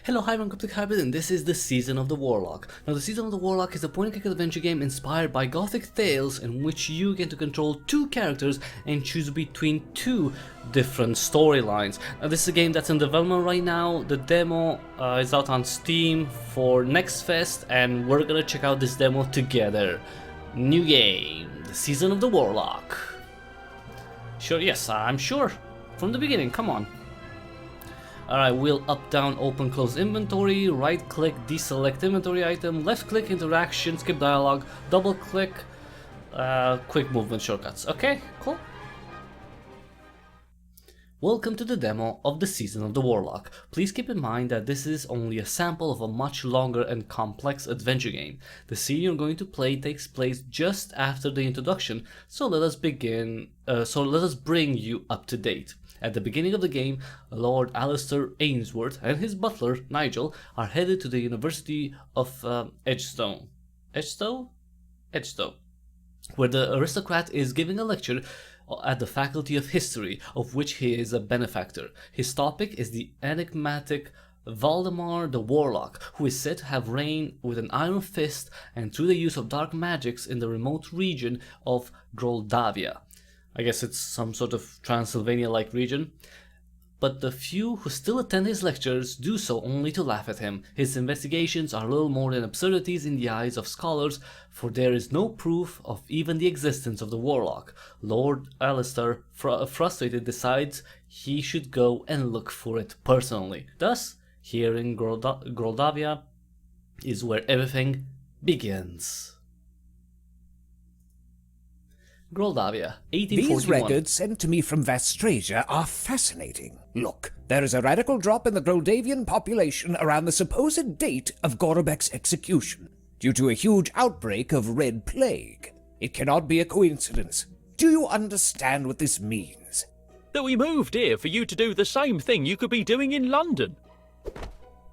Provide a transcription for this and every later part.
Hello, hi, I'm Cryptic Hybrid, and this is the Season of the Warlock. Now, the Season of the Warlock is a point-and-click adventure game inspired by Gothic tales in which you get to control two characters and choose between two different storylines. Now, this is a game that's in development right now. The demo is out on Steam for Next Fest, and we're gonna check out this demo together. New game, the Season of the Warlock. Sure, yes, I'm sure. From the beginning, come on. Alright, wheel up, down, open, close inventory, right click, deselect inventory item, left click, interaction, skip dialogue, double click, quick movement shortcuts. Okay, cool. Welcome to the demo of the Season of the Warlock. Please keep in mind that this is only a sample of a much longer and complex adventure game. The scene you're going to play takes place just after the introduction, so let us bring you up to date. At the beginning of the game, Lord Alistair Ainsworth and his butler, Nigel, are headed to the University of Edgestone, where the aristocrat is giving a lecture at the Faculty of History, of which he is a benefactor. His topic is the enigmatic Valdemar the Warlock, who is said to have reigned with an iron fist and through the use of dark magics in the remote region of Groldavia. I guess it's some sort of Transylvania-like region. But the few who still attend his lectures do so only to laugh at him. His investigations are little more than absurdities in the eyes of scholars, for there is no proof of even the existence of the Warlock. Lord Alistair, frustrated, decides he should go and look for it personally. Thus, here in Groldavia is where everything begins. Groldavia, 1841. These records sent to me from Vastrasia are fascinating. Look, there is a radical drop in the Groldavian population around the supposed date of Gorobek's execution, due to a huge outbreak of Red Plague. It cannot be a coincidence. Do you understand what this means? That we moved here for you to do the same thing you could be doing in London.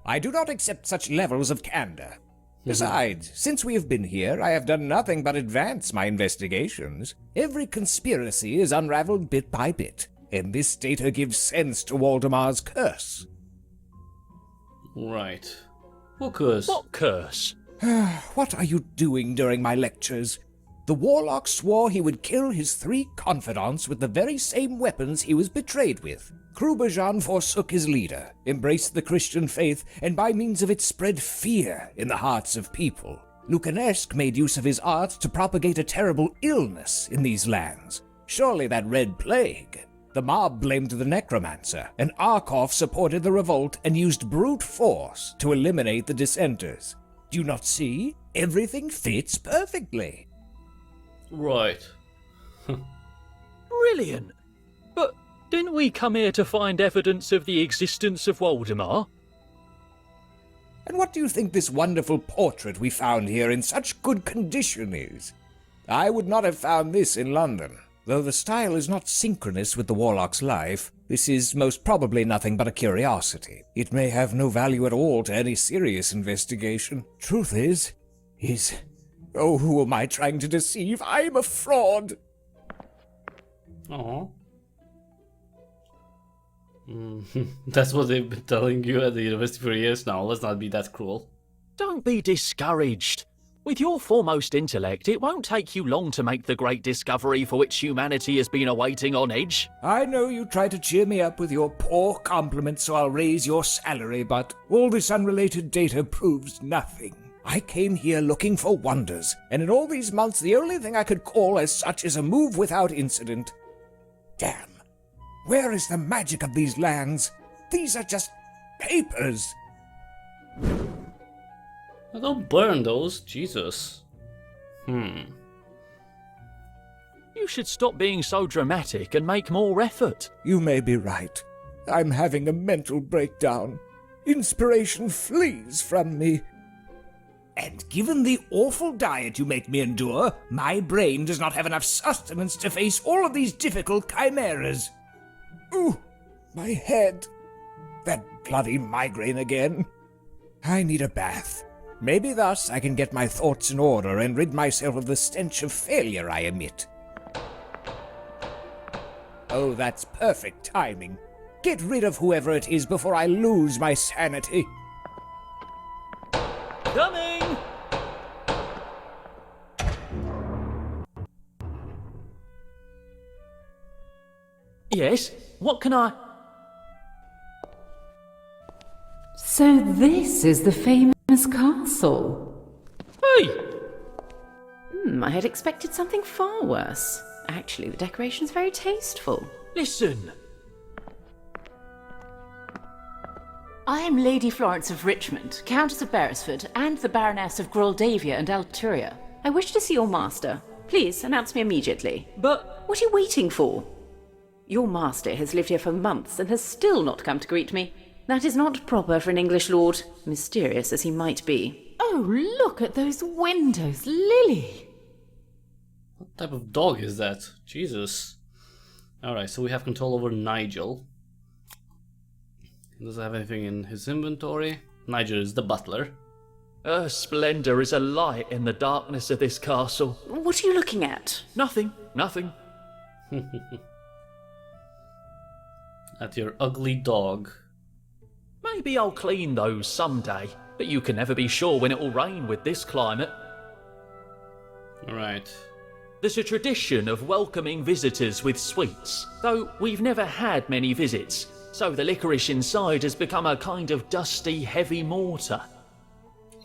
I do not accept such levels of candor. Besides, since we have been here, I have done nothing but advance my investigations. Every conspiracy is unraveled bit by bit, and this data gives sense to Waldemar's curse. Right. What curse? What curse? What are you doing during my lectures? The Warlock swore he would kill his 3 confidants with the very same weapons he was betrayed with. Kruberjan forsook his leader, embraced the Christian faith, and by means of it spread fear in the hearts of people. Lucanesque made use of his art to propagate a terrible illness in these lands. Surely that Red Plague. The mob blamed the necromancer, and Arkoff supported the revolt and used brute force to eliminate the dissenters. Do you not see? Everything fits perfectly. Right. Brilliant. But didn't we come here to find evidence of the existence of Waldemar? And what do you think this wonderful portrait we found here in such good condition is? I would not have found this in London. Though the style is not synchronous with the Warlock's life, this is most probably nothing but a curiosity. It may have no value at all to any serious investigation. Truth is... Oh, who am I trying to deceive? I'm a fraud! Aww. That's what they've been telling you at the university for years now. Let's not be that cruel. Don't be discouraged. With your foremost intellect, it won't take you long to make the great discovery for which humanity has been awaiting on edge. I know you try to cheer me up with your poor compliments so I'll raise your salary, but all this unrelated data proves nothing. I came here looking for wonders, and in all these months the only thing I could call as such is a move without incident. Damn. Where is the magic of these lands? These are just papers. Don't burn those, Jesus. You should stop being so dramatic and make more effort. You may be right. I'm having a mental breakdown. Inspiration flees from me. And given the awful diet you make me endure, my brain does not have enough sustenance to face all of these difficult chimeras. Ooh, my head. That bloody migraine again. I need a bath. Maybe thus I can get my thoughts in order and rid myself of the stench of failure I emit. Oh, that's perfect timing. Get rid of whoever it is before I lose my sanity. Coming! Yes, what can I... So this is the famous castle. Hey! I had expected something far worse. Actually, the decoration's very tasteful. Listen. I am Lady Florence of Richmond, Countess of Beresford, and the Baroness of Groldavia and Alturia. I wish to see your master. Please, announce me immediately. But... What are you waiting for? Your master has lived here for months and has still not come to greet me. That is not proper for an English lord, mysterious as he might be. Oh, look at those windows, Lily! What type of dog is that? Jesus. Alright, so we have control over Nigel. He doesn't have anything in his inventory. Nigel is the butler. Her splendour is a light in the darkness of this castle. What are you looking at? Nothing, nothing. At your ugly dog. Maybe I'll clean those someday, but you can never be sure when it will rain with this climate. Alright. There's a tradition of welcoming visitors with sweets, though we've never had many visits, so the licorice inside has become a kind of dusty, heavy mortar.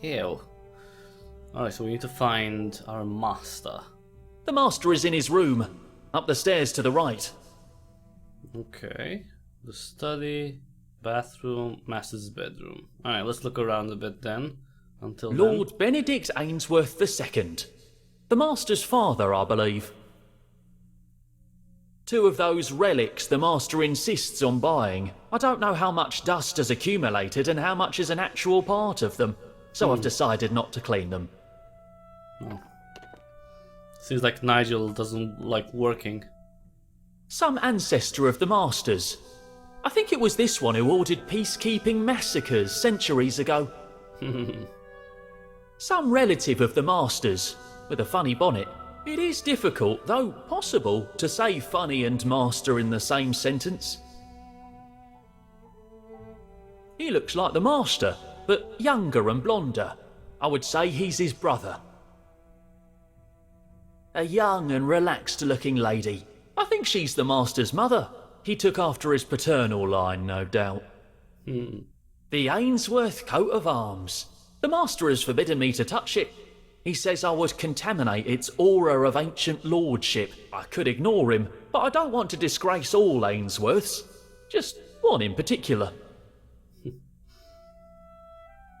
Ew. Alright, so we need to find our master. The master is in his room, up the stairs to the right. Okay. The study, bathroom, master's bedroom. Alright, let's look around a bit then. Until Lord Benedict Ainsworth II. The master's father, I believe. Two of those relics the master insists on buying. I don't know how much dust has accumulated and how much is an actual part of them, so I've decided not to clean them. Oh. Seems like Nigel doesn't like working. Some ancestor of the master's. I think it was this one who ordered peacekeeping massacres centuries ago. Some relative of the master's, with a funny bonnet. It is difficult, though possible, to say funny and master in the same sentence. He looks like the master, but younger and blonder. I would say he's his brother. A young and relaxed-looking lady. I think she's the master's mother. He took after his paternal line, no doubt. The Ainsworth coat of arms. The master has forbidden me to touch it. He says I would contaminate its aura of ancient lordship. I could ignore him, but I don't want to disgrace all Ainsworths. Just one in particular.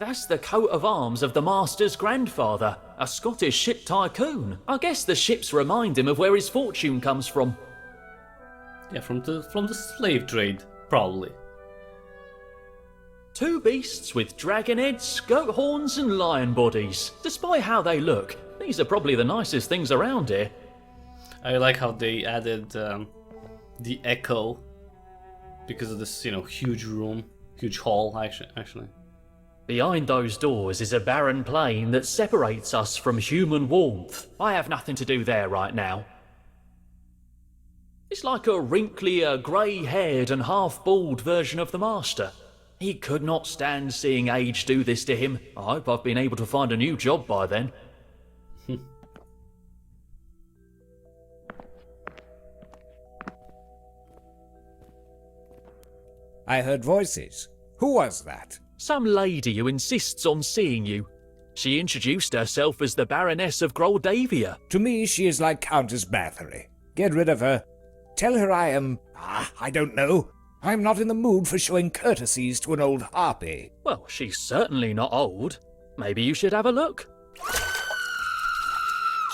That's the coat of arms of the master's grandfather, a Scottish ship tycoon. I guess the ships remind him of where his fortune comes from. Yeah, from the slave trade, probably. Two beasts with dragon heads, goat horns and lion bodies. Despite how they look, these are probably the nicest things around here. I like how they added the echo because of this, huge room, huge hall, actually. Behind those doors is a barren plain that separates us from human warmth. I have nothing to do there right now. It's like a wrinklier, grey-haired and half-bald version of the master. He could not stand seeing age do this to him. I hope I've been able to find a new job by then. I heard voices. Who was that? Some lady who insists on seeing you. She introduced herself as the Baroness of Groldavia. To me, she is like Countess Bathory. Get rid of her. Tell her I am... I don't know. I'm not in the mood for showing courtesies to an old harpy. Well, she's certainly not old. Maybe you should have a look.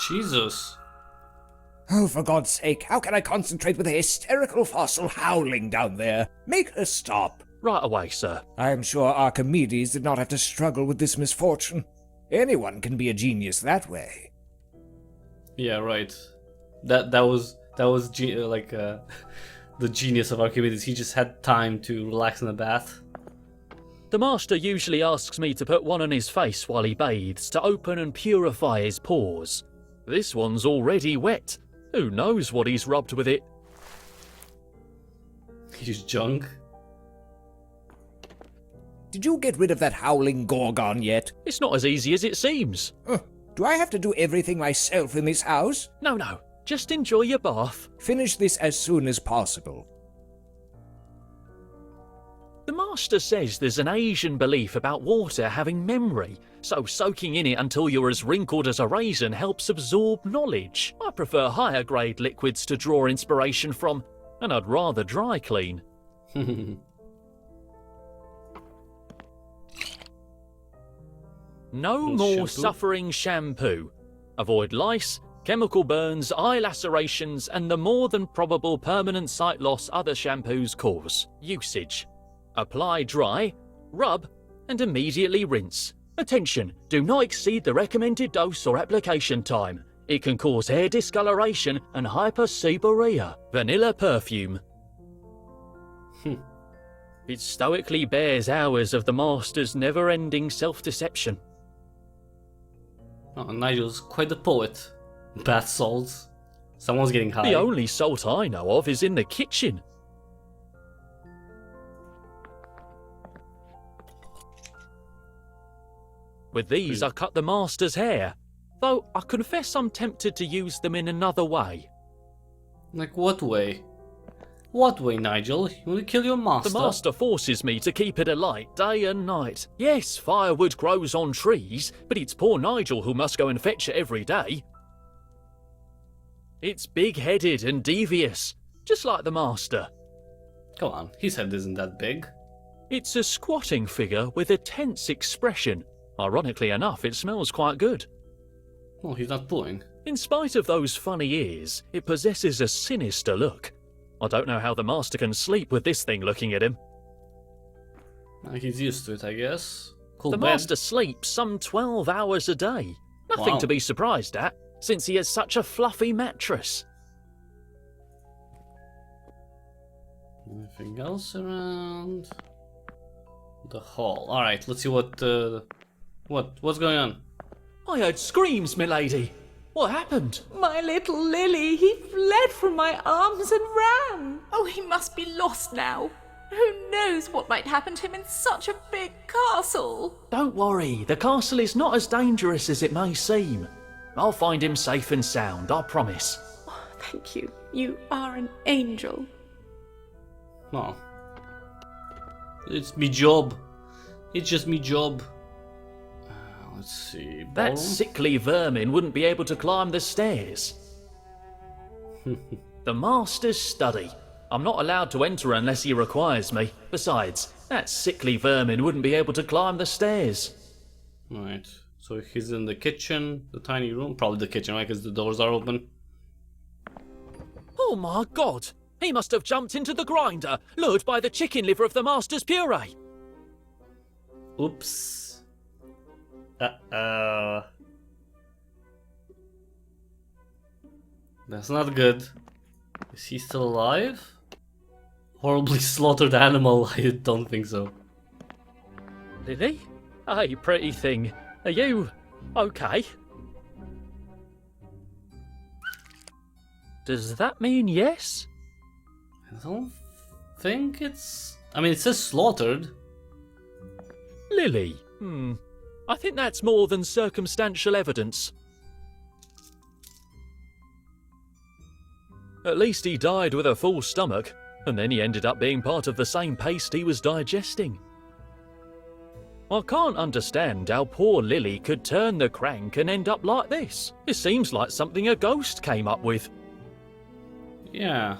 Jesus. Oh, for God's sake, how can I concentrate with a hysterical fossil howling down there? Make her stop. Right away, sir. I am sure Archimedes did not have to struggle with this misfortune. Anyone can be a genius that way. Yeah, right. That was the genius of Archimedes. He just had time to relax in the bath. The master usually asks me to put one on his face while he bathes to open and purify his pores. This one's already wet. Who knows what he's rubbed with it? He's junk. Did you get rid of that howling Gorgon yet? It's not as easy as it seems. Do I have to do everything myself in this house? No, just enjoy your bath. Finish this as soon as possible. The Master says there's an Asian belief about water having memory, so soaking in it until you're as wrinkled as a raisin helps absorb knowledge. I prefer higher grade liquids to draw inspiration from, and I'd rather dry clean. No more shampoo? suffering shampoo. Avoid lice, chemical burns, eye lacerations, and the more than probable permanent sight loss other shampoos cause. Usage. Apply dry, rub, and immediately rinse. Attention, do not exceed the recommended dose or application time. It can cause hair discoloration and hyperseborrhea. Vanilla perfume. It stoically bears hours of the Master's never-ending self-deception. Oh, Nigel's quite the poet. Bath salts. Someone's getting high. The only salt I know of is in the kitchen. With these, I cut the Master's hair, though I confess I'm tempted to use them in another way. Like what way? What way, Nigel? You want to kill your master? The Master forces me to keep it alight day and night. Yes, firewood grows on trees, but it's poor Nigel who must go and fetch it every day. It's big-headed and devious, just like the Master. Come on, his head isn't that big. It's a squatting figure with a tense expression. Ironically enough, it smells quite good. Oh, he's not pulling. In spite of those funny ears, it possesses a sinister look. I don't know how the Master can sleep with this thing looking at him. He's used to it, I guess. Cool The bed. Master sleeps some 12 hours a day. Nothing Wow. to be surprised at, since he has such a fluffy mattress. Anything else around? The hall. Alright, let's see what's going on? I heard screams, milady. What happened? My little Lily, he fled from my arms and ran. Oh, he must be lost now. Who knows what might happen to him in such a big castle? Don't worry, the castle is not as dangerous as it may seem. I'll find him safe and sound, I promise. Oh, thank you. You are an angel. No. It's me job. It's just me job. Let's see. That Ballroom? sickly vermin wouldn't be able to climb the stairs. The Master's study. I'm not allowed to enter unless he requires me. Besides, that sickly vermin wouldn't be able to climb the stairs. Right. So he's in the kitchen, the tiny room. Probably the kitchen, right? Because the doors are open. Oh my god! He must have jumped into the grinder, lured by the chicken liver of the Master's puree. Oops. That's not good. Is he still alive? Horribly slaughtered animal. I don't think so. Lily? Hey, pretty thing. Are you okay? Does that mean yes? I don't think it's... I mean, it says slaughtered. Lily? I think that's more than circumstantial evidence. At least he died with a full stomach, and then he ended up being part of the same paste he was digesting. I can't understand how poor Lily could turn the crank and end up like this. It seems like something a ghost came up with. Yeah.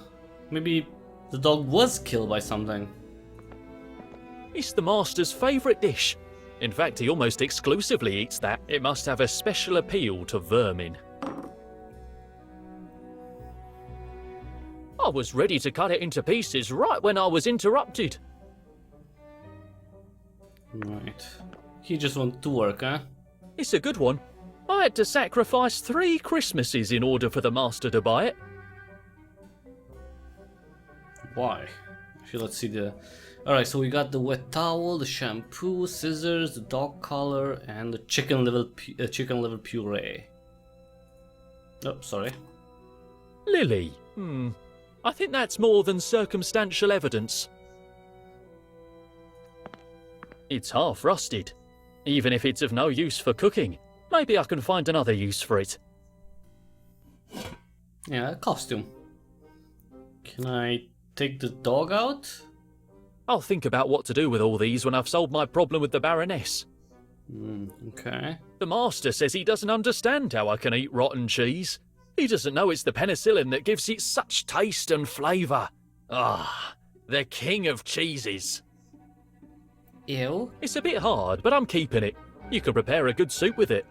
Maybe the dog was killed by something. It's the Master's favourite dish. In fact, he almost exclusively eats that. It must have a special appeal to vermin. I was ready to cut it into pieces right when I was interrupted. Right. He just wanted to work, huh? It's a good one. I had to sacrifice 3 Christmases in order for the Master to buy it. Why? Actually, let's see the... Alright, so we got the wet towel, the shampoo, scissors, the dog collar, and the chicken liver puree. Oh, sorry. Lily? I think that's more than circumstantial evidence. It's half rusted. Even if it's of no use for cooking, maybe I can find another use for it. Yeah, a costume. Can I take the dog out? I'll think about what to do with all these when I've solved my problem with the Baroness. Okay. The Master says he doesn't understand how I can eat rotten cheese. He doesn't know it's the penicillin that gives it such taste and flavour. Ah, the king of cheeses. Ew. It's a bit hard, but I'm keeping it. You can prepare a good soup with it.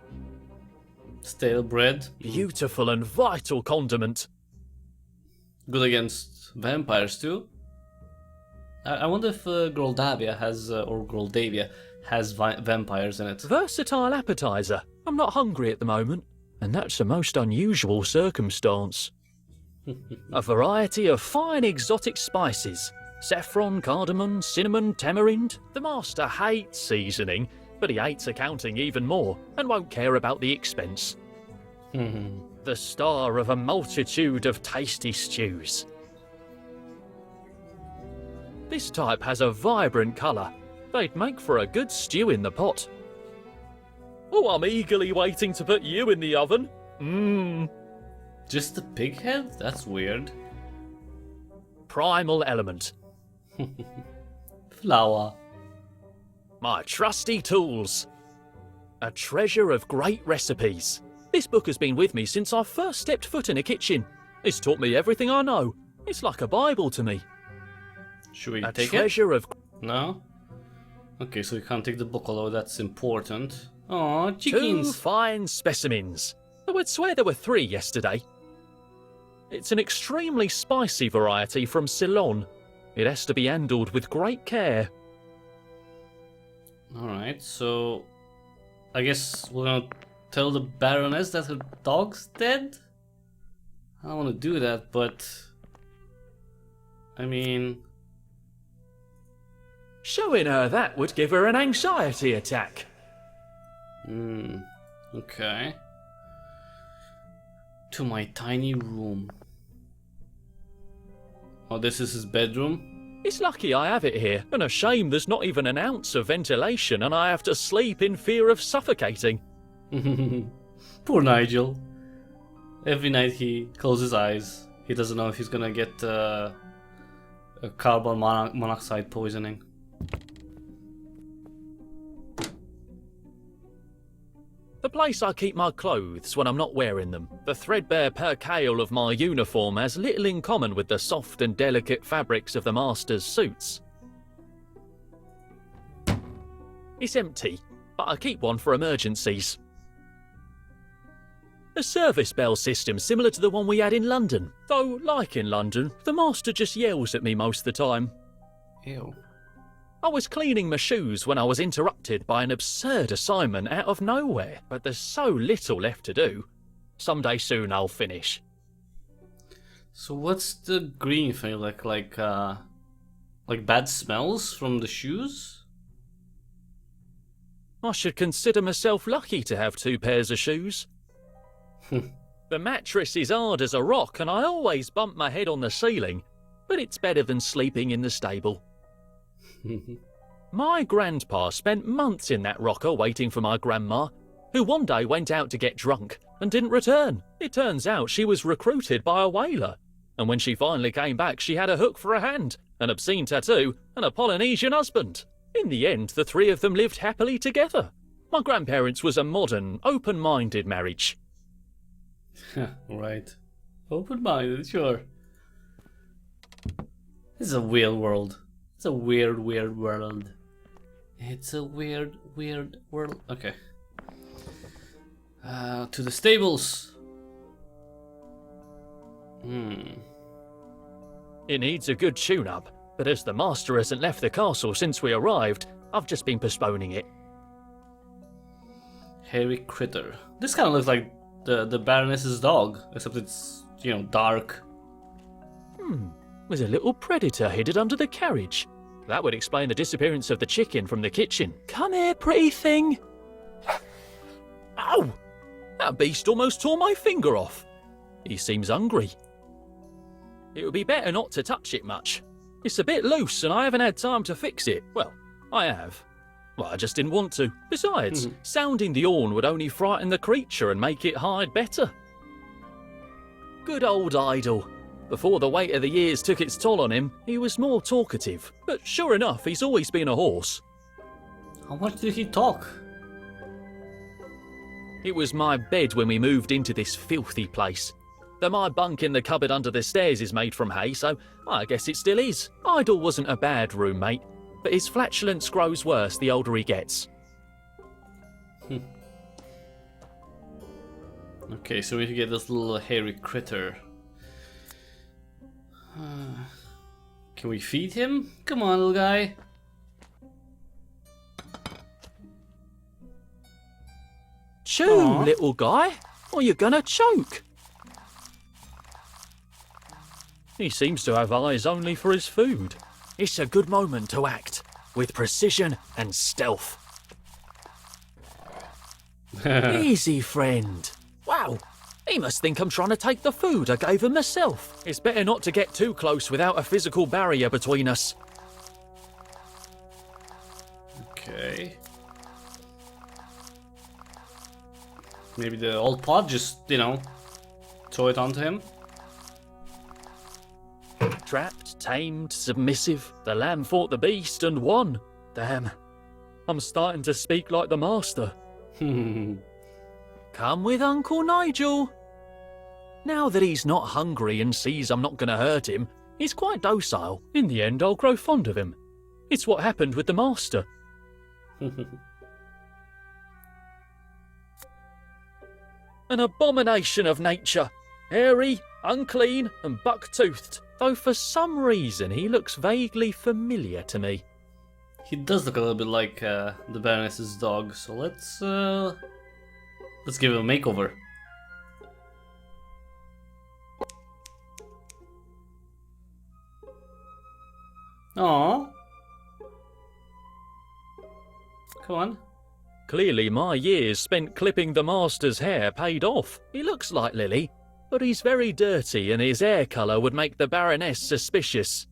Stale bread. Beautiful and vital condiment. Good against vampires too. I wonder if Groldavia has vampires in it. Versatile appetizer. I'm not hungry at the moment, and that's a most unusual circumstance. A variety of fine exotic spices. Saffron, cardamom, cinnamon, tamarind. The Master hates seasoning, but he hates accounting even more, and won't care about the expense. The star of a multitude of tasty stews. This type has a vibrant colour. They'd make for a good stew in the pot. Oh, I'm eagerly waiting to put you in the oven. Just the pig head? That's weird. Primal element. Flour. My trusty tools. A treasure of great recipes. This book has been with me since I first stepped foot in a kitchen. It's taught me everything I know. It's like a Bible to me. Should we A take treasure of... No? Okay, so we can't take the book, although that's important. Oh, 2 chickens! fine specimens. I would swear there were 3 yesterday. It's an extremely spicy variety from Ceylon. It has to be handled with great care. Alright, so... I guess we're gonna tell the Baroness that her dog's dead? I don't want to do that, but... I mean... Showing her that would give her an anxiety attack. Okay. To my tiny room. Oh, this is his bedroom? It's lucky I have it here, and a shame there's not even an ounce of ventilation and I have to sleep in fear of suffocating. Poor Nigel. Every night he closes his eyes. He doesn't know if he's gonna get a carbon monoxide poisoning. The place I keep my clothes when I'm not wearing them. The threadbare percale of my uniform has little in common with the soft and delicate fabrics of the Master's suits. It's empty, but I keep one for emergencies. A service bell system similar to the one we had in London. Though, like in London, the Master just yells at me most of the time. Ew. I was cleaning my shoes when I was interrupted by an absurd assignment out of nowhere, but there's so little left to do. Someday soon I'll finish. So what's the green thing like bad smells from the shoes? I should consider myself lucky to have 2 pairs of shoes. The mattress is hard as a rock and I always bump my head on the ceiling, but it's better than sleeping in the stable. My grandpa spent months in that rocker waiting for my grandma, who one day went out to get drunk and didn't return. It turns out she was recruited by a whaler, and when she finally came back she had a hook for a hand, an obscene tattoo, and a Polynesian husband. In the end, the 3 of them lived happily together. My grandparents' was a modern, open-minded marriage. Right. Open-minded, sure. This is a weird world. It's a weird, weird world. It's a weird, weird world. Okay. To the stables. It needs a good tune-up, but as the Master hasn't left the castle since we arrived, I've just been postponing it. Hairy critter. This kind of looks like the Baroness's dog, except it's, you know, dark. There's a little predator hidden under the carriage. That would explain the disappearance of the chicken from the kitchen. Come here, pretty thing. Ow! That beast almost tore my finger off. He seems hungry. It would be better not to touch it much. It's a bit loose and I haven't had time to fix it. Well, I have. Well, I just didn't want to. Besides, sounding the horn would only frighten the creature and make it hide better. Good old Idol. Before the weight of the years took its toll on him, he was more talkative. But sure enough, he's always been a horse. How much did he talk? It was my bed when we moved into this filthy place. Though my bunk in the cupboard under the stairs is made from hay, so I guess it still is. Idol wasn't a bad roommate, but his flatulence grows worse the older he gets. Okay, so we need to get this little hairy critter. Can we feed him? Come on, little guy. Chew, little guy, or you're gonna choke. He seems to have eyes only for his food. It's a good moment to act, with precision and stealth. Easy, friend. Wow, he must think I'm trying to take the food I gave him myself. It's better not to get too close without a physical barrier between us. Okay. Maybe the old pod just, you know, throw it onto him. Trapped, tamed, submissive, the lamb fought the beast and won. Damn, I'm starting to speak like the master. Come with Uncle Nigel. Now that he's not hungry and sees I'm not going to hurt him, he's quite docile. In the end, I'll grow fond of him. It's what happened with the master. An abomination of nature. Hairy, unclean, and buck-toothed. Though for some reason he looks vaguely familiar to me. He does look a little bit like the Baroness's dog, so let's give him a makeover. Aww. Come on. Clearly my years spent clipping the master's hair paid off. He looks like Lily, but he's very dirty and his hair colour would make the Baroness suspicious.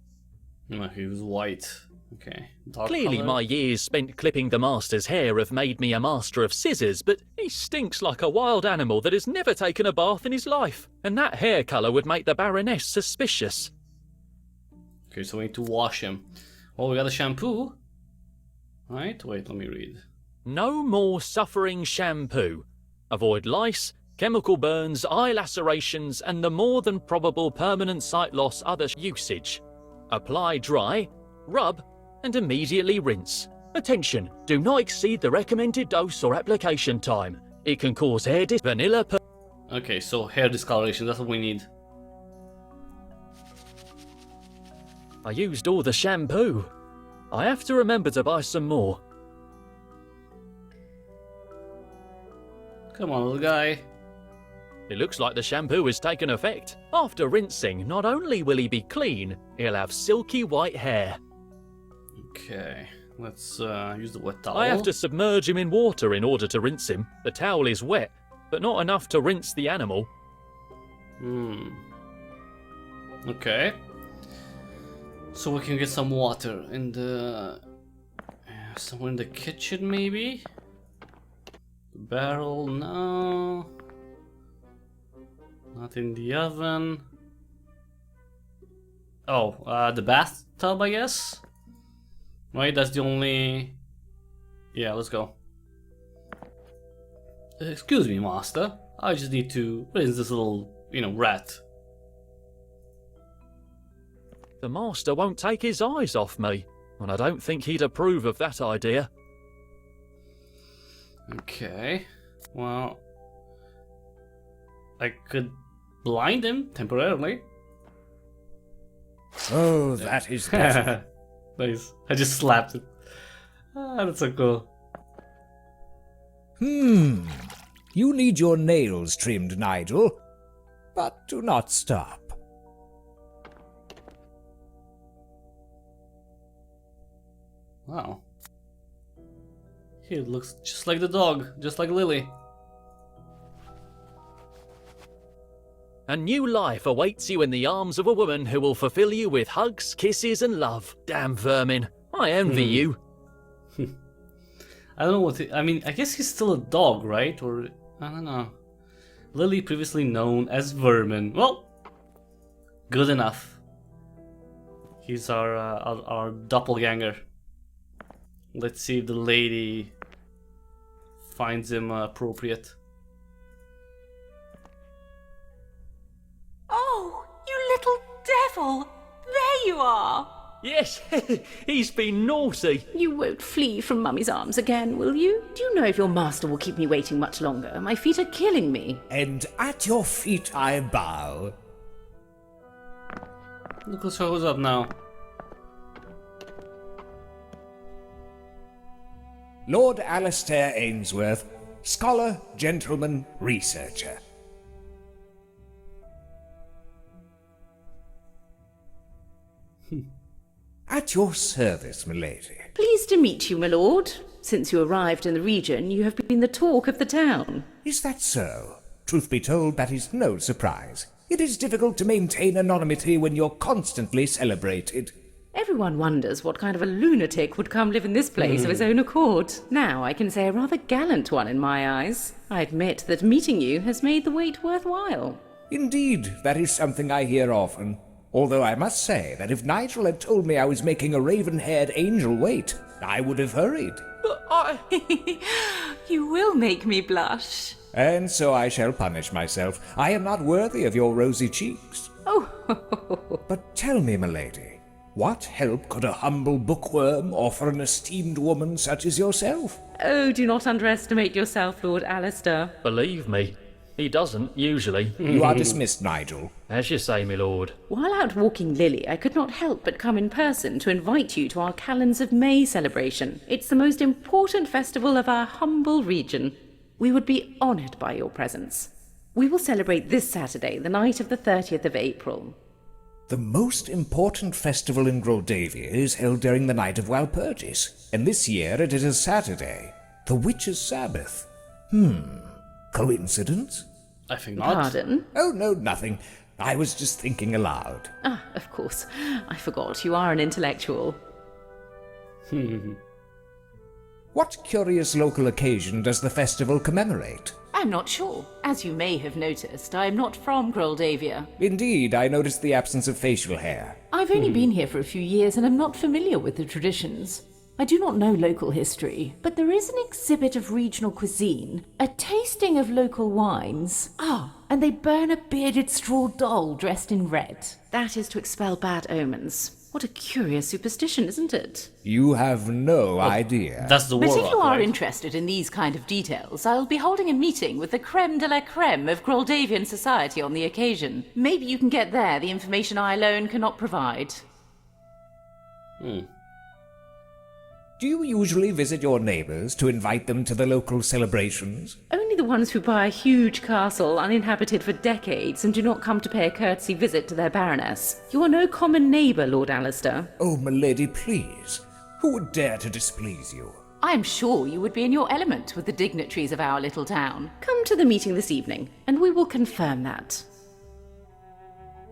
No, he was white. Okay. Dark Clearly color. my years spent clipping the master's hair have made me a master of scissors, but he stinks like a wild animal that has never taken a bath in his life, and that hair colour would make the Baroness suspicious. Okay, so we need to wash him. Oh, we got a shampoo. Right, wait, let me read. No more suffering shampoo. Avoid lice, chemical burns, eye lacerations, and the more than probable permanent sight loss other usage. Apply dry, rub, and immediately rinse. Attention, do not exceed the recommended dose or application time. It can cause hair vanilla. Okay, so hair discoloration, that's what we need. I used all the shampoo. I have to remember to buy some more. Come on, little guy. It looks like the shampoo has taken effect. After rinsing, not only will he be clean, he'll have silky white hair. Okay, let's use the wet towel. I have to submerge him in water in order to rinse him. The towel is wet, but not enough to rinse the animal. Okay. So we can get some water in the... somewhere in the kitchen, maybe? Barrel, no. Not in the oven. Oh, the bathtub, I guess? Right, that's the only... Yeah, let's go. Excuse me, master. I just need to rinse this little, rat. The master won't take his eyes off me, and I don't think he'd approve of that idea. Okay, well... I could blind him temporarily. Oh, that is better. Nice. I just slapped it. Ah, that's so cool. You need your nails trimmed, Nigel. But do not stop. Wow. He looks just like the dog, just like Lily. A new life awaits you in the arms of a woman who will fulfill you with hugs, kisses, and love. Damn vermin. I envy you. I don't know what I mean, I guess he's still a dog, right? Or I don't know. Lily, previously known as Vermin. Well, good enough. He's our doppelganger. Let's see if the lady finds him appropriate. Oh, you little devil! There you are! Yes, he's been naughty. You won't flee from Mummy's arms again, will you? Do you know if your master will keep me waiting much longer? My feet are killing me. And at your feet I bow. Look who shows up now. Lord Alistair Ainsworth, scholar, gentleman, researcher. At your service, milady. Pleased to meet you, my lord. Since you arrived in the region, you have been the talk of the town. Is that so? Truth be told, that is no surprise. It is difficult to maintain anonymity when you're constantly celebrated. Everyone wonders what kind of a lunatic would come live in this place of his own accord. Now I can say a rather gallant one in my eyes. I admit that meeting you has made the wait worthwhile. Indeed, that is something I hear often. Although I must say that if Nigel had told me I was making a raven-haired angel wait, I would have hurried. But you will make me blush. And so I shall punish myself. I am not worthy of your rosy cheeks. Oh, But tell me, milady, what help could a humble bookworm offer an esteemed woman such as yourself? oh, do not underestimate yourself, Lord Alistair. Believe me, he doesn't usually. You are dismissed, Nigel. As you say, my lord. While out walking Lily, I could not help but come in person to invite you to our Callans of May celebration. It's the most important festival of our humble region. We would be honoured by your presence. We will celebrate this Saturday, the night of the 30th of April. The most important festival in Groldavia is held during the night of Walpurgis, and this year it is a Saturday, the Witches' Sabbath. Coincidence? I think not. Pardon? Oh, no, nothing. I was just thinking aloud. Ah, of course. I forgot you are an intellectual. What curious local occasion does the festival commemorate? I'm not sure. As you may have noticed, I am not from Groldavia. Indeed, I noticed the absence of facial hair. I've only been here for a few years and am not familiar with the traditions. I do not know local history, but there is an exhibit of regional cuisine, a tasting of local wines. And they burn a bearded straw doll dressed in red. That is to expel bad omens. What a curious superstition, isn't it? You have no idea. That's the But Warlock, if you are right? interested in these kind of details, I'll be holding a meeting with the creme de la creme of Groldavian society on the occasion. Maybe you can get there the information I alone cannot provide. Do you usually visit your neighbours to invite them to the local celebrations? Only the ones who buy a huge castle uninhabited for decades and do not come to pay a courtesy visit to their baroness. You are no common neighbour, Lord Alistair. Oh, milady, please. Who would dare to displease you? I am sure you would be in your element with the dignitaries of our little town. Come to the meeting this evening, and we will confirm that.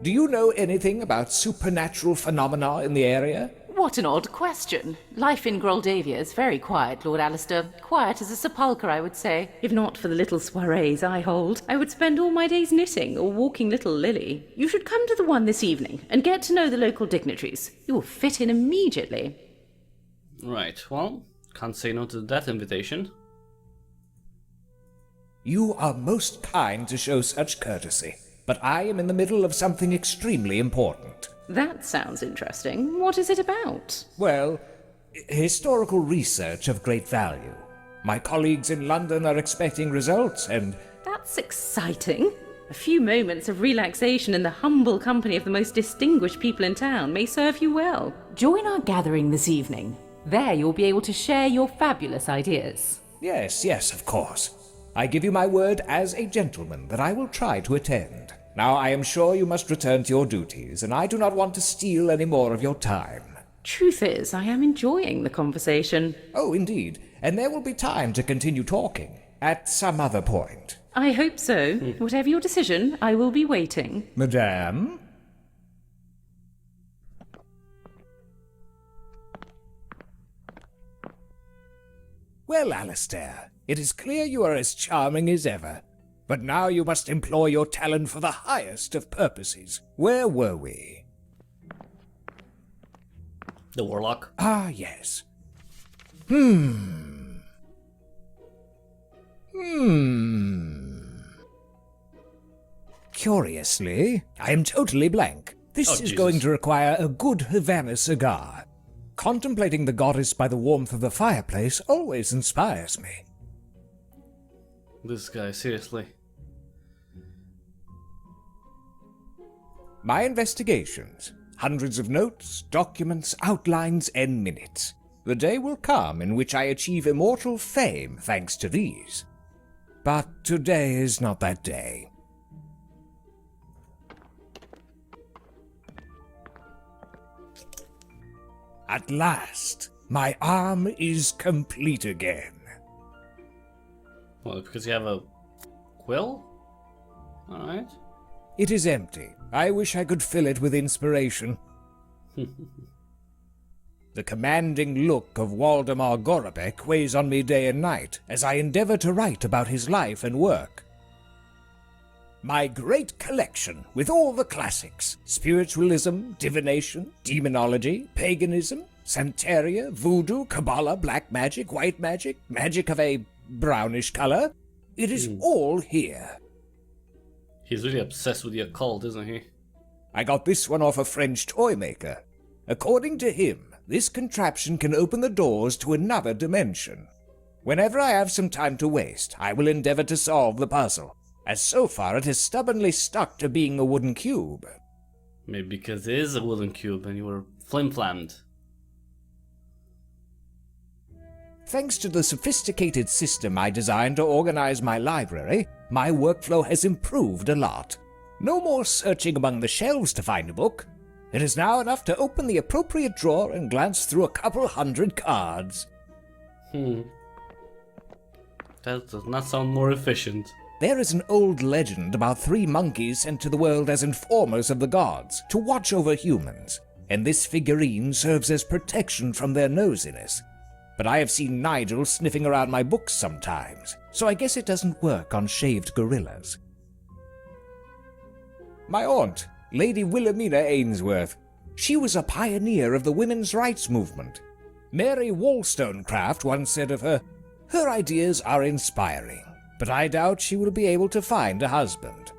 Do you know anything about supernatural phenomena in the area? What an odd question. Life in Groldavia is very quiet, Lord Alistair. Quiet as a sepulchre, I would say. If not for the little soirees I hold, I would spend all my days knitting or walking little Lily. You should come to the one this evening and get to know the local dignitaries. You will fit in immediately. Right, well, can't say no to that invitation. You are most kind to show such courtesy, but I am in the middle of something extremely important. That sounds interesting. What is it about? Well, historical research of great value. My colleagues in London are expecting results, and That's exciting. A few moments of relaxation in the humble company of the most distinguished people in town may serve you well. Join our gathering this evening. There you'll be able to share your fabulous ideas. yes, of course. I give you my word as a gentleman that I will try to attend. Now, I am sure you must return to your duties, and I do not want to steal any more of your time. Truth is, I am enjoying the conversation. Oh, indeed, and there will be time to continue talking at some other point. I hope so. Whatever your decision, I will be waiting. Madame? Well, Alistair, it is clear you are as charming as ever. But now you must employ your talent for the highest of purposes. Where were we? The Warlock. Ah, yes. Curiously, I am totally blank. This is Jesus. going to require a good Havana cigar. Contemplating the goddess by the warmth of the fireplace always inspires me. This guy, seriously. My investigations. Hundreds of notes, documents, outlines, and minutes. The day will come in which I achieve immortal fame thanks to these. But today is not that day. At last, my arm is complete again. Well, because you have a quill? Alright. It is empty. I wish I could fill it with inspiration. The commanding look of Waldemar Gorobek weighs on me day and night as I endeavor to write about his life and work. My great collection with all the classics: spiritualism, divination, demonology, paganism, Santeria, voodoo, Kabbalah, black magic, white magic, magic of a brownish color. It is all here. He's really obsessed with the occult, isn't he? I got this one off a French toy maker. According to him, this contraption can open the doors to another dimension. Whenever I have some time to waste, I will endeavor to solve the puzzle, as so far it has stubbornly stuck to being a wooden cube. Maybe because it is a wooden cube and you were flim-flammed. Thanks to the sophisticated system I designed to organize my library, my workflow has improved a lot. No more searching among the shelves to find a book. It is now enough to open the appropriate drawer and glance through a couple hundred cards. That does not sound more efficient. There is an old legend about 3 monkeys sent to the world as informers of the gods to watch over humans, and this figurine serves as protection from their nosiness. But I have seen Nigel sniffing around my books sometimes, so I guess it doesn't work on shaved gorillas. My aunt, Lady Wilhelmina Ainsworth. She was a pioneer of the women's rights movement. Mary Wollstonecraft once said of her, "Her ideas are inspiring, but I doubt she will be able to find a husband."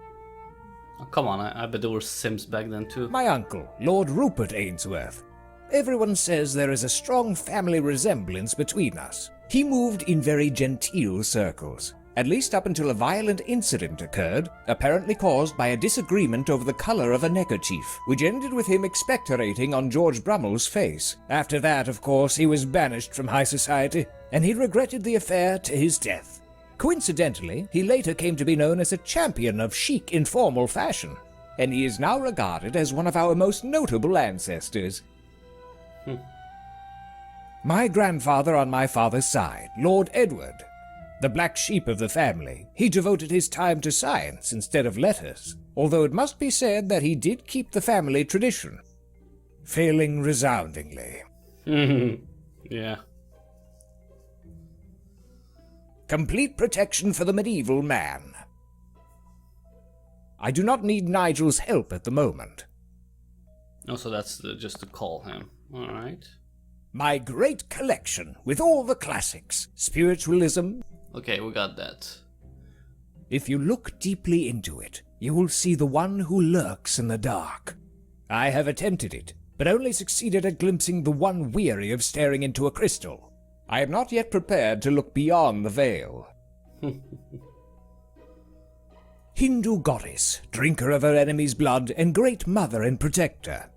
Oh, come on, I bet there were Sims back then too. My uncle, Lord Rupert Ainsworth. Everyone says there is a strong family resemblance between us. He moved in very genteel circles, at least up until a violent incident occurred, apparently caused by a disagreement over the color of a neckerchief, which ended with him expectorating on George Brummel's face. After that, of course, he was banished from high society, and he regretted the affair to his death. Coincidentally, he later came to be known as a champion of chic informal fashion, and he is now regarded as one of our most notable ancestors. My grandfather on my father's side, Lord Edward, the black sheep of the family, he devoted his time to science instead of letters, although it must be said that he did keep the family tradition, failing resoundingly. Yeah. Complete protection for the medieval man. I do not need Nigel's help at the moment. Also, that's just to call him. Alright. My great collection with all the classics, spiritualism. Okay, we got that. If you look deeply into it, you will see the one who lurks in the dark. I have attempted it, but only succeeded at glimpsing the one weary of staring into a crystal. I am not yet prepared to look beyond the veil. Hindu goddess, drinker of her enemy's blood, and great mother and protector.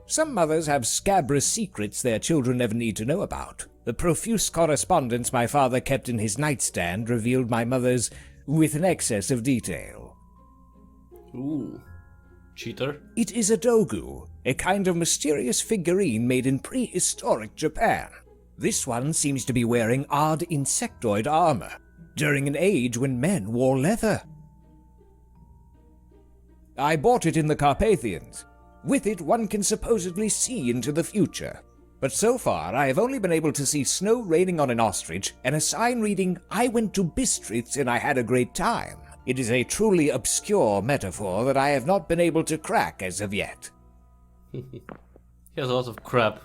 Some mothers have scabrous secrets their children never need to know about. The profuse correspondence my father kept in his nightstand revealed my mother's with an excess of detail. Ooh. Cheater? It is a dogu, a kind of mysterious figurine made in prehistoric Japan. This one seems to be wearing odd insectoid armor, during an age when men wore leather. I bought it in the Carpathians. With it, one can supposedly see into the future. but so far I have only been able to see snow raining on an ostrich and a sign reading, "I went to Bistritz and I had a great time." It is a truly obscure metaphor that I have not been able to crack as of yet. He has a lot of crap,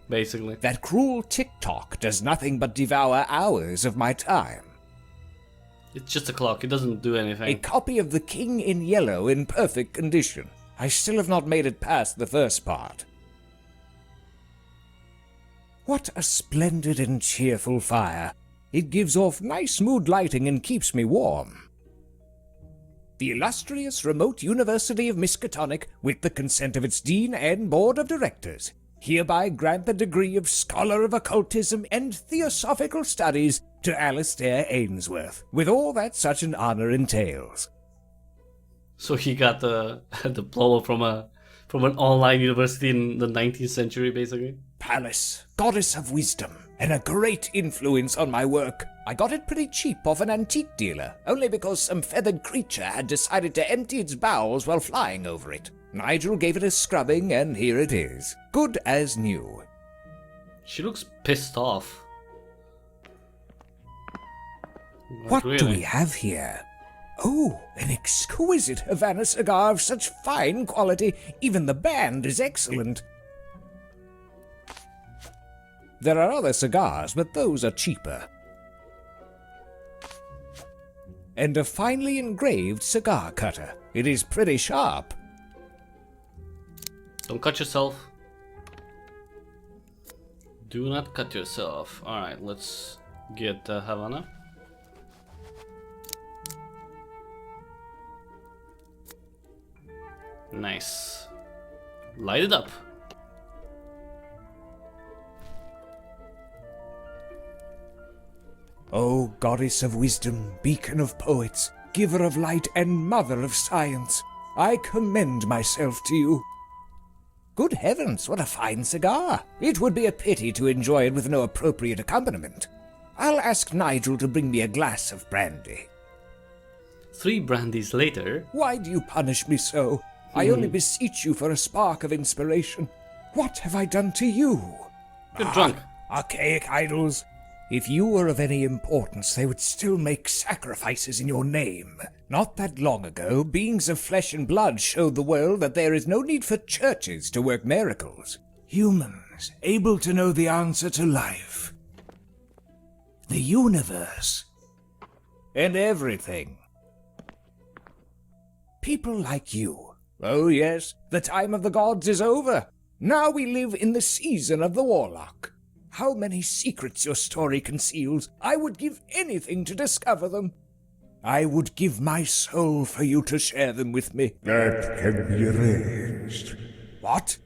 basically. That cruel TikTok does nothing but devour hours of my time. It's just a clock, it doesn't do A anything. copy of The King in Yellow in perfect condition. I still have not made it past the first part. What a splendid and cheerful fire. It gives off nice mood lighting and keeps me warm. The illustrious remote University of Miskatonic, with the consent of its dean and board of directors, hereby grant the degree of Scholar of Occultism and Theosophical Studies to Alistair Ainsworth, with all that such an honor entails. So he got a diploma from an online university in the 19th century, basically. Pallas, goddess of wisdom, and a great influence on my work. I got it pretty cheap off an antique dealer, only because some feathered creature had decided to empty its bowels while flying over it. Nigel gave it a scrubbing, and here it is. Good as new. She looks pissed off. What Really? do we have here? Oh, an exquisite Havana cigar of such fine quality, even the band is excellent. There are other cigars, but those are cheaper. And a finely engraved cigar cutter. It is pretty sharp. Don't cut yourself. Do not cut yourself. Alright, let's get Havana. Nice. Light it up. O goddess of wisdom, beacon of poets, giver of light and mother of science, I commend myself to you. Good heavens, what a fine cigar! It would be a pity to enjoy it with no appropriate accompaniment. I'll ask Nigel to bring me a glass of brandy. 3 brandies later. Why do you punish me so? I only beseech you for a spark of inspiration. What have I done to you? You're drunk. Archaic idols. If you were of any importance, they would still make sacrifices in your name. Not that long ago, beings of flesh and blood showed the world that there is no need for churches to work miracles. Humans, able to know the answer to life, the universe, and everything. People like you. Oh yes, the time of the gods is over. Now we live in the season of the Warlock. How many secrets your story conceals! I would give anything to discover them. I would give my soul for you to share them with me. That can be arranged. What?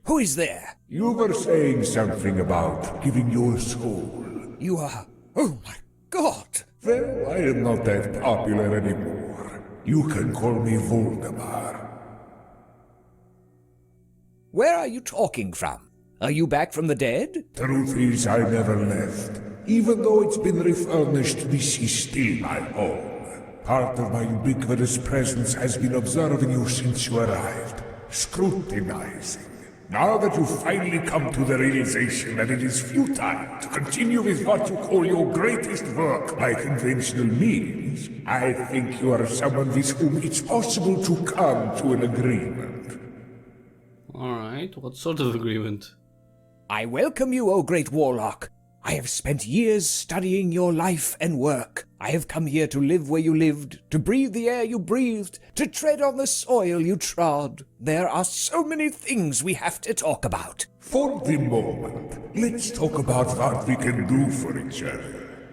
Who is there? You were saying something about giving your soul. You are... Oh my God! Well, I am not that popular anymore. You can call me Voldemar. Where are you talking from? Are you back from the dead? Truth is, I never left. Even though it's been refurnished, this is still my home. Part of my ubiquitous presence has been observing you since you arrived, scrutinizing. Now that you've finally come to the realization that it is futile to continue with what you call your greatest work by conventional means, I think you are someone with whom it's possible to come to an agreement. Alright, what sort of agreement? I welcome you, O great Warlock. I have spent years studying your life and work. I have come here to live where you lived, to breathe the air you breathed, to tread on the soil you trod. There are so many things we have to talk about. For the moment, let's talk about what we can do for each other.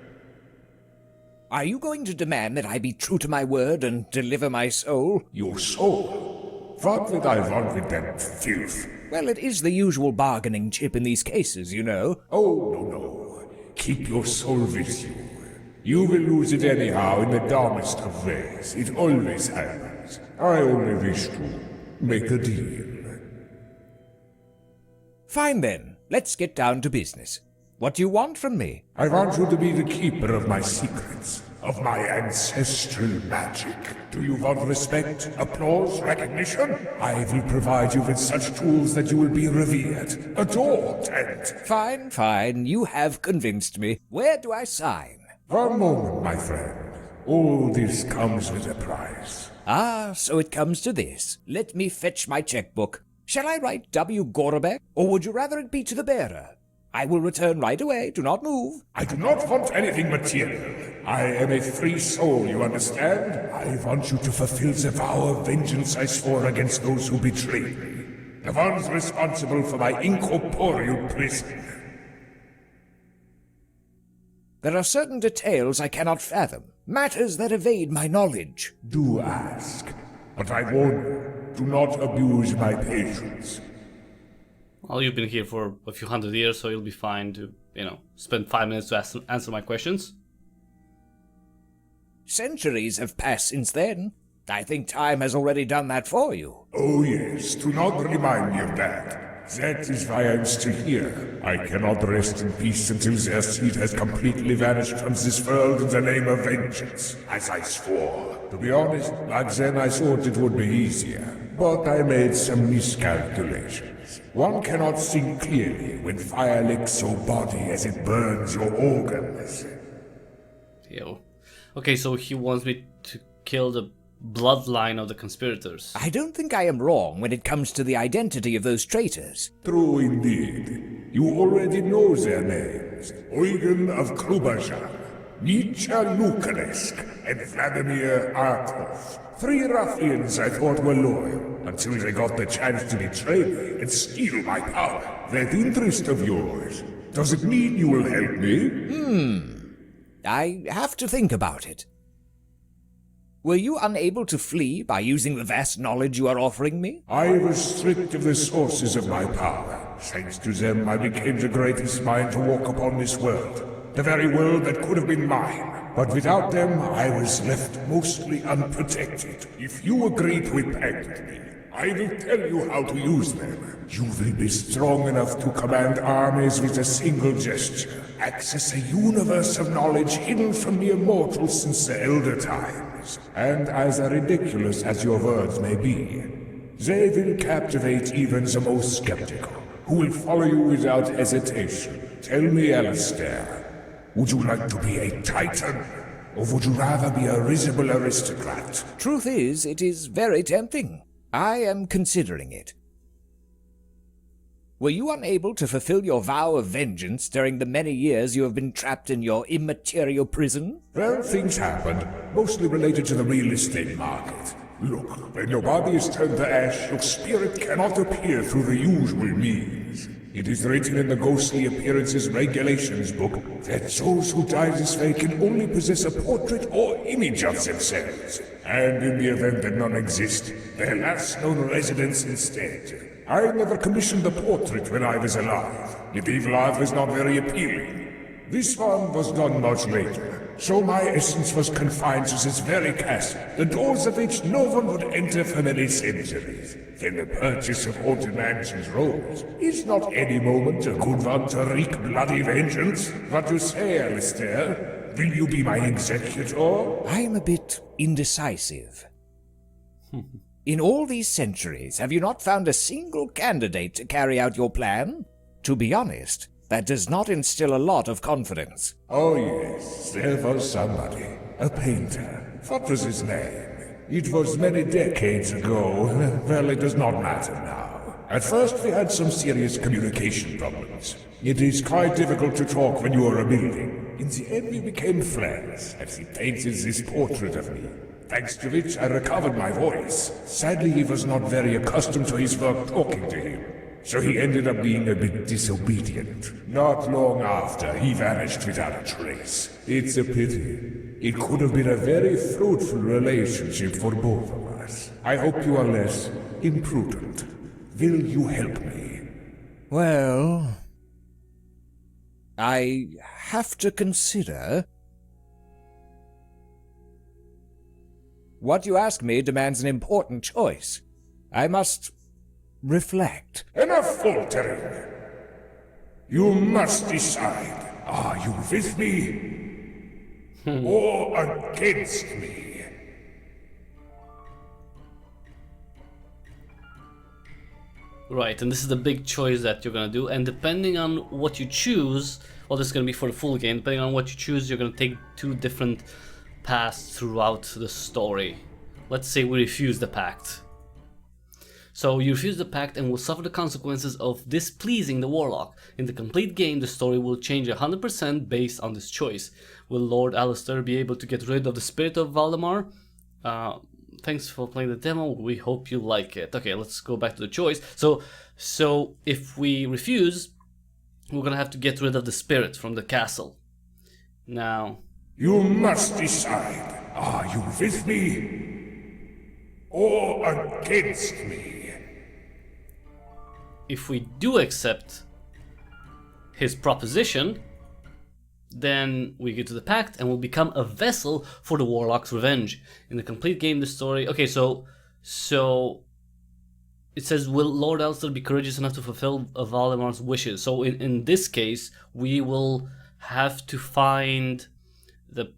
Are you going to demand that I be true to my word and deliver my soul? Your soul? What would I want with that filth? Well, it is the usual bargaining chip in these cases, you know. Oh, no. Keep your soul with you. You will lose it anyhow in the dumbest of ways. It always happens. I only wish to make a deal. Fine then, let's get down to business. What do you want from me? I want you to be the keeper of my secrets, of my ancestral magic. Do you want respect, applause, recognition? I will provide you with such tools that you will be revered, adored, and... Fine, fine. You have convinced me. Where do I sign? One moment, my friend. All this comes with a price. Ah, so it comes to this. Let me fetch my checkbook. Shall I write W. Gorobek, or would you rather it be to the bearer? I will return right away. Do not move. I do not want anything material. I am a free soul, you understand? I want you to fulfill the vow of vengeance I swore against those who betrayed me. The ones responsible for my incorporeal prison. There are certain details I cannot fathom. Matters that evade my knowledge. Do ask. But I warn you, do not abuse my patience. Well, you've been here for a few hundred years, so you'll be fine to, spend 5 minutes to answer my questions. Centuries have passed since then. I think time has already done that for you. Oh yes, do not remind me of that. That is why I'm still here. I cannot rest in peace until their seed has completely vanished from this world in the name of vengeance, as I swore. To be honest, back then I thought it would be easier, but I made some miscalculations. One cannot think clearly when fire licks your body as it burns your organs. Yo. Okay, so he wants me to kill the bloodline of the conspirators. I don't think I am wrong when it comes to the identity of those traitors. True indeed. You already know their names. Eugen of Krubajan, Nietzsche Lukanesk, and Vladimir Arkov. 3 ruffians I thought were loyal, until they got the chance to betray me and steal my power. That interest of yours, does it mean you will help me? I have to think about it. Were you unable to flee by using the vast knowledge you are offering me? I was stripped of the sources of my power. Thanks to them, I became the greatest mind to walk upon this world. The very world that could have been mine. But without them, I was left mostly unprotected. If you agree to implant me, I will tell you how to use them. You will be strong enough to command armies with a single gesture. Access a universe of knowledge hidden from the immortals since the Elder Times. And as ridiculous as your words may be, they will captivate even the most skeptical, who will follow you without hesitation. Tell me, Alistair, would you like to be a titan, or would you rather be a risible aristocrat? Truth is, it is very tempting. I am considering it. Were you unable to fulfill your vow of vengeance during the many years you have been trapped in your immaterial prison? Well, things happened, mostly related to the real estate market. Look, when your body is turned to ash, your spirit cannot appear through the usual means. It is written in the Ghostly Appearances Regulations book that those who die this way can only possess a portrait or image of themselves. And in the event that none exist, their last known residence instead. I never commissioned the portrait when I was alive. Medieval art was not very appealing. This one was done much later, so my essence was confined to this very castle, the doors of which no one would enter for many centuries. Then the purchase of Haunted Mansions rose. Is not any moment a good one to wreak bloody vengeance? What you say, Alistair? Will you be my executor? I am a bit indecisive. In all these centuries, have you not found a single candidate to carry out your plan? To be honest, that does not instill a lot of confidence. Oh yes, there was somebody. A painter. What was his name? It was many decades ago. Well, it does not matter now. At first we had some serious communication problems. It is quite difficult to talk when you are a building. In the end we became friends, as he painted this portrait of me. Thanks to which I recovered my voice. Sadly, he was not very accustomed to his work talking to him, so he ended up being a bit disobedient. Not long after, he vanished without a trace. It's a pity. It could have been a very fruitful relationship for both of us. I hope you are less imprudent. Will you help me? Well, I have to consider. What you ask me demands an important choice. I must reflect. Enough faltering! You must decide. Are you with me? Or against me? Right, and this is the big choice that you're gonna do, and depending on what you choose, well, this is gonna be for the full game, depending on what you choose, you're gonna take two different paths throughout the story. Let's say we refuse the pact. So you refuse the pact and will suffer the consequences of displeasing the Warlock. In the complete game, the story will change 100% based on this choice. Will Lord Alistair be able to get rid of the spirit of Valdemar? Thanks for playing the demo, we hope you like it. Okay, let's go back to the choice. So if we refuse, we're gonna have to get rid of the spirit from the castle. Now... You must decide. Are you with me? Or against me? If we do accept his proposition, then we get to the pact and will become a vessel for the Warlock's revenge. In the complete game, the story... Okay, so it says, will Lord Alistair be courageous enough to fulfill Valdemar's wishes? So in this case, we will have to find the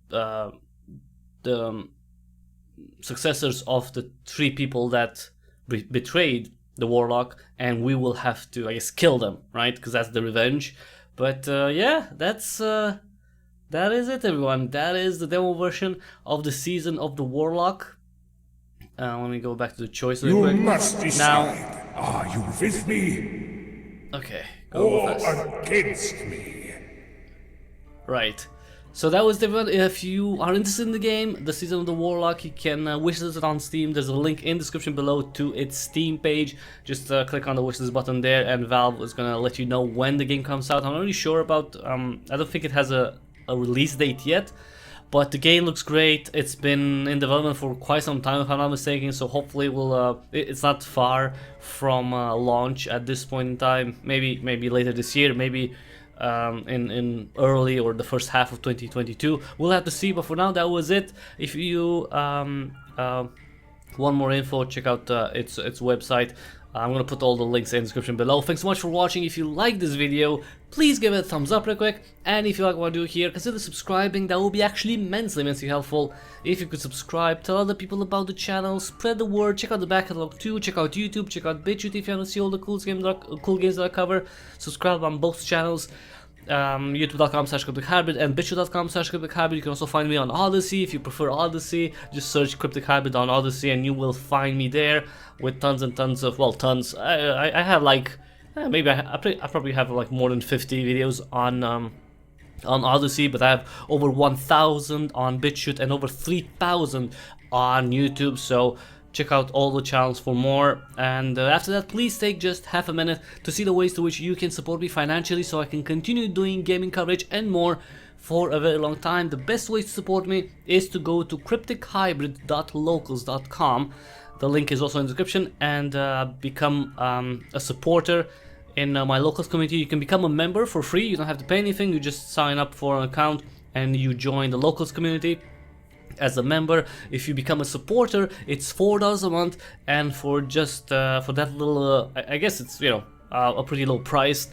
successors of the three people that betrayed the Warlock, and we will have to, I guess, kill them, right? Because that's the revenge. But yeah, that is it, everyone. That is the demo version of the Season of the Warlock. Let me go back to the choice real quick. You must decide. Now, are you with me? Okay, go Or fast. against me? Right. So that was everyone. If you are interested in the game, the Season of the Warlock, you can wishlist it on Steam. There's a link in the description below to its Steam page. Just click on the wishlist button there, and Valve is gonna let you know when the game comes out. I'm not really sure about. I don't think it has a release date yet, but the game looks great. It's been in development for quite some time, if I'm not mistaken. So hopefully, it's not far from launch at this point in time. Maybe later this year. Maybe. In early or the first half of 2022, we'll have to see. But for now, that was it. If you want more info, check out its website. I'm gonna put all the links in the description below. Thanks so much for watching. If you like this video, please give it a thumbs up real quick, and if you like what I do here, consider subscribing. That will be actually immensely helpful. If you could subscribe, tell other people about the channel, spread the word, check out the back catalog too, check out YouTube, check out BitChute if you want to see all the cool games that I cover. Subscribe on both channels. YouTube.com/cryptichybrid and BitChute.com/cryptichybrid. You can also find me on Odyssey if you prefer Odyssey. Just search Cryptic Hybrid on Odyssey and you will find me there with tons and tons of, well, tons. I have like maybe I probably have like more than 50 videos on Odyssey, but I have over 1,000 on BitChute and over 3,000 on YouTube. So check out all the channels for more, and after that, please take just half a minute to see the ways to which you can support me financially so I can continue doing gaming coverage and more for a very long time. The best way to support me is to go to cryptichybrid.locals.com. The link is also in the description, and become a supporter in my locals community. You can become a member for free. You don't have to pay anything. You just sign up for an account and you join the locals community as a member. If you become a supporter, it's $4 a month, and for just for that little I guess it's, you know, a pretty low price,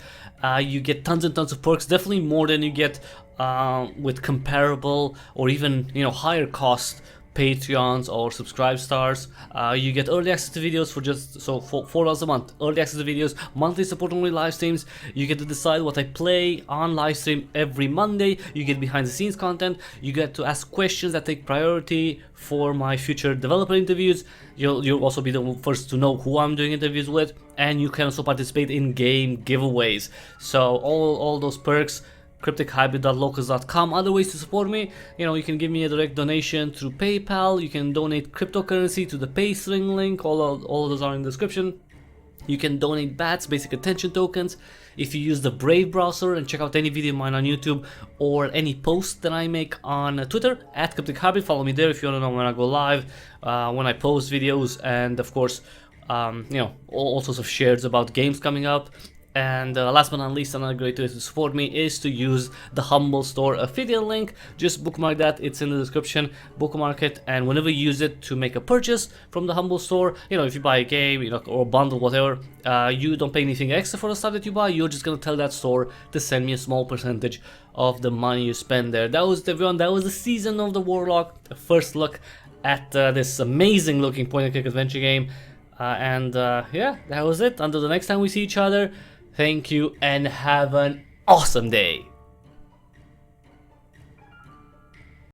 you get tons and tons of perks, definitely more than you get with comparable or even, you know, higher cost Patreons or subscribe stars. You get early access to videos for just $4 a month. Early access to videos, monthly support only live streams. You get to decide what I play on live stream every Monday. You get behind the scenes content. You get to ask questions that take priority for my future developer interviews. You'll also be the first to know who I'm doing interviews with, and you can also participate in game giveaways. So all those perks. cryptichybrid.locals.com. Other ways to support me, you know, you can give me a direct donation through PayPal. You can donate cryptocurrency to the Paystring link. All of those are in the description. You can donate bats, basic attention tokens, if you use the Brave browser, and check out any video of mine on YouTube or any post that I make on Twitter at Cryptic Hybrid. Follow me there if you want to know when I go live, when I post videos, and of course, you know, all sorts of shares about games coming up. And last but not least, another great way to support me is to use the Humble Store affiliate link. Just bookmark that, it's in the description, bookmark it, and whenever you use it to make a purchase from the Humble Store, you know, if you buy a game, you know, or a bundle, whatever, you don't pay anything extra for the stuff that you buy. You're just gonna tell that store to send me a small percentage of the money you spend there. That was everyone, that was the season of the Warlock, the first look at this amazing looking point-and-click adventure game. Yeah, that was it. Until the next time we see each other, thank you and have an awesome day.